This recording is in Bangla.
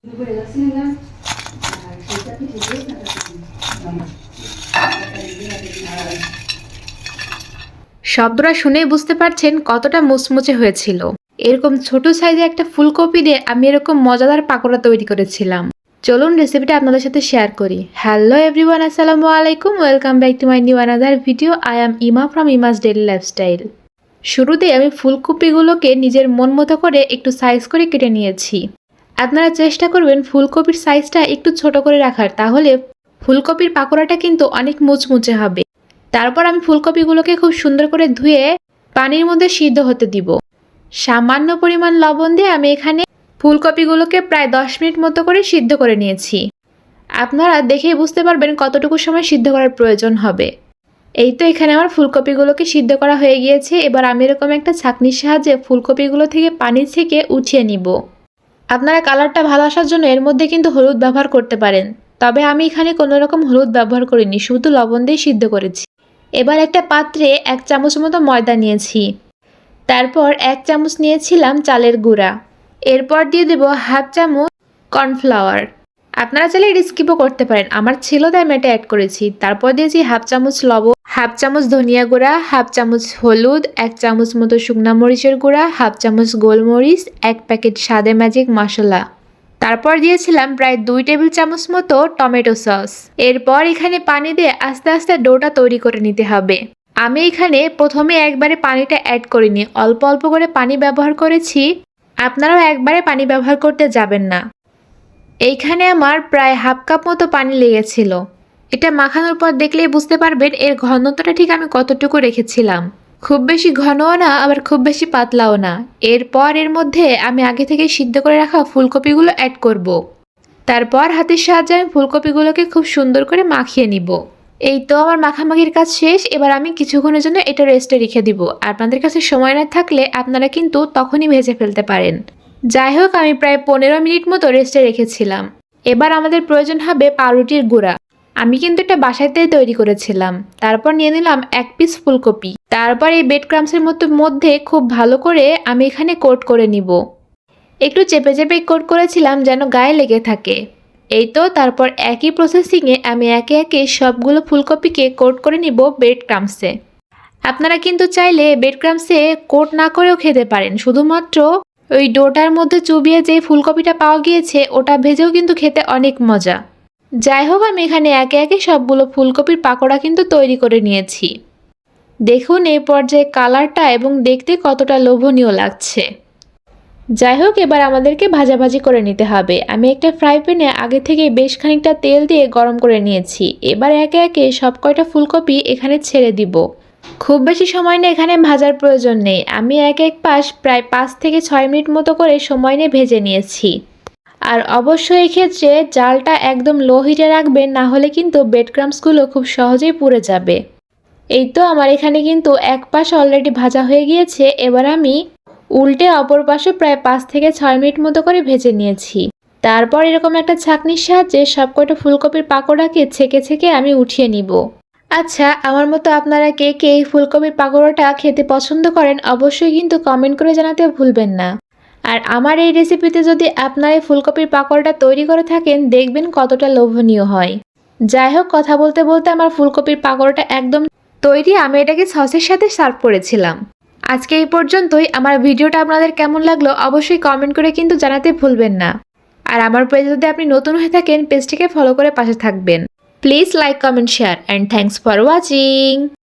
শব্দটা শুনেই বুঝতে পারছেন কতটা মুচমুচে হয়েছিল। এরকম ছোট সাইজে একটা ফুলকপি দিয়ে আমি এরকম মজাদার পাকোড়া তৈরি করেছিলাম। চলুন রেসিপিটা আপনাদের সাথে শেয়ার করি। হ্যালো এভরিওয়ান, আসসালামু আলাইকুম, welcome back to my new another video. I am ইমা ফ্রম ইমাস ডেইলি লাইফস্টাইল। শুরুতেই আমি ফুলকপিগুলোকে নিজের মন মতো করে একটু সাইজ করে কেটে নিয়েছি। আপনারা চেষ্টা করবেন ফুলকপির সাইজটা একটু ছোট করে রাখার, তাহলে ফুলকপির পাকোড়াটা কিন্তু অনেক মুচমুচে হবে। তারপর আমি ফুলকপিগুলোকে খুব সুন্দর করে ধুয়ে পানির মধ্যে সিদ্ধ হতে দিব। সামান্য পরিমাণ লবণ দিয়ে আমি এখানে ফুলকপিগুলোকে প্রায় 10 মিনিট মতো করে সিদ্ধ করে নিয়েছি। আপনারা দেখেই বুঝতে পারবেন কতটুকু সময় সিদ্ধ করার প্রয়োজন হবে। এই তো এখানে আমার ফুলকপিগুলোকে সিদ্ধ করা হয়ে গিয়েছে। এবার আমি এরকম একটা ছাঁকনির সাহায্যে ফুলকপিগুলো থেকে পানি থেকে উঠিয়ে নিব। আপনারা কালারটা ভালো আসার জন্য এর মধ্যে কিন্তু হলুদ ব্যবহার করতে পারেন, তবে আমি এখানে কোনো রকম হলুদ ব্যবহার করিনি, শুধু লবণ দিয়ে সিদ্ধ করেছি। এবার একটা পাত্রে 1 চামচ মতো ময়দা নিয়েছি, তারপর 1 চামচ নিয়েছিলাম চালের গুঁড়া, এরপর দিয়ে দেব 1/2 চামচ কর্নফ্লাওয়ার। আপনারা চাইলে এটা স্কিপও করতে পারেন, আমার ছিল তাই আমি এটা অ্যাড করেছি। তারপর দিয়েছি 1/2 চামচ লবণ, 1/2 চামচ ধনিয়া গুঁড়া, 1/2 চামচ হলুদ, 1 চামচ মতো শুকনা মরিচের গুঁড়া, 1/2 চামচ গোলমরিচ, 1 প্যাকেট স্বাদে ম্যাজিক মশলা। তারপর দিয়েছিলাম প্রায় 2 টেবিল চামচ মতো টমেটো সস। এরপর এখানে পানি দিয়ে আস্তে আস্তে ডোটা তৈরি করে নিতে হবে। আমি এখানে প্রথমে একবারে পানিটা অ্যাড করিনি, অল্প অল্প করে পানি ব্যবহার করেছি। আপনারাও একবারে পানি ব্যবহার করতে যাবেন না। এইখানে আমার প্রায় 1/2 কাপ মতো পানি লেগেছিল। এটা মাখানোর পর দেখলেই বুঝতে পারবেন এর ঘনত্বটা ঠিক আমি কতটুকু রেখেছিলাম। খুব বেশি ঘনও না, আবার খুব বেশি পাতলাও না। এরপর এর মধ্যে আমি আগে থেকে সিদ্ধ করে রাখা ফুলকপিগুলো অ্যাড করব। তারপর হাতের সাহায্যে আমি ফুলকপিগুলোকে খুব সুন্দর করে মাখিয়ে নিব। এই তো আমার মাখামাখির কাজ শেষ। এবার আমি কিছুক্ষণের জন্য এটা রেস্টে রেখে দিব। আপনাদের কাছে সময় না থাকলে আপনারা কিন্তু তখনই ভেজে ফেলতে পারেন। যাই হোক, আমি প্রায় 15 মিনিট মতো রেস্টে রেখেছিলাম। এবার আমাদের প্রয়োজন হবে পাউরুটির গুঁড়া। আমি কিন্তু এটা বাসাতেই তৈরি করেছিলাম। তারপর নিয়ে নিলাম 1 পিস ফুলকপি। তারপর এই ব্রেড ক্রাম্বসের মধ্যে খুব ভালো করে আমি এখানে কোট করে নিব। একটু চেপে চেপে কোট করেছিলাম যেন গায়ে লেগে থাকে। এই তো তারপর একই প্রসেসিংয়ে আমি একে একে সবগুলো ফুলকপিকে কোট করে নিব ব্রেড ক্রাম্বসে। আপনারা কিন্তু চাইলে ব্রেড ক্রাম্বসে কোট না করেও খেতে পারেন, শুধুমাত্র ওই ডোটার মধ্যে চুবিয়ে যে ফুলকপিটা পাওয়া গিয়েছে ওটা ভেজেও কিন্তু খেতে অনেক মজা। যাই হোক, আমি এখানে একে একে সবগুলো ফুলকপির পাকোড়া কিন্তু তৈরি করে নিয়েছি। দেখুন এই পর্যায়ে কালারটা এবং দেখতে কতটা লোভনীয় লাগছে। যাই হোক, এবার আমাদেরকে ভাজাভাজি করে নিতে হবে। আমি একটা ফ্রাই প্যানে আগে থেকে বেশ খানিকটা তেল দিয়ে গরম করে নিয়েছি। এবার একে একে সব কয়টা ফুলকপি এখানে ছেড়ে দিব। খুব বেশি সময় নিয়ে এখানে ভাজার প্রয়োজন নেই। আমি এক পাশ প্রায় 5 থেকে 6 মিনিট মতো করে সময় নিয়ে ভেজে নিয়েছি। আর অবশ্যই এক্ষেত্রে জালটা একদম লো হিটে রাখবেন, না হলে কিন্তু ব্রেড ক্রাম্বসগুলো খুব সহজেই পুড়ে যাবে। এই তো আমার এখানে কিন্তু এক পাশ অলরেডি ভাজা হয়ে গিয়েছে। এবার আমি উল্টে অপর পাশে প্রায় 5 থেকে 6 মিনিট মতো করে ভেজে নিয়েছি। তারপর এরকম একটা ছাঁকনির সাহায্যে সবকটা ফুলকপির পাকোড়াকে ছেঁকে ছেঁকে আমি উঠিয়ে নিব। আচ্ছা, আমার মতো আপনারা কে কে এই ফুলকপির পাকোড়াটা খেতে পছন্দ করেন অবশ্যই কিন্তু কমেন্ট করে জানাতে ভুলবেন না। আর আমার এই রেসিপিতে যদি আপনারা এই ফুলকপির পাকোড়াটা তৈরি করে থাকেন, দেখবেন কতটা লোভনীয় হয়। যাই হোক, কথা বলতে বলতে আমার ফুলকপির পাকোড়াটা একদম তৈরি। আমি এটাকে সসের সাথে সার্ভ করেছিলাম। আজকে এই পর্যন্তই। আমার ভিডিওটা আপনাদের কেমন লাগলো অবশ্যই কমেন্ট করে কিন্তু জানাতে ভুলবেন না। আর আমার পেজে যদি আপনি নতুন হয়ে থাকেন, পেজটিকে ফলো করে পাশে থাকবেন। Please like, comment, share, and thanks for watching.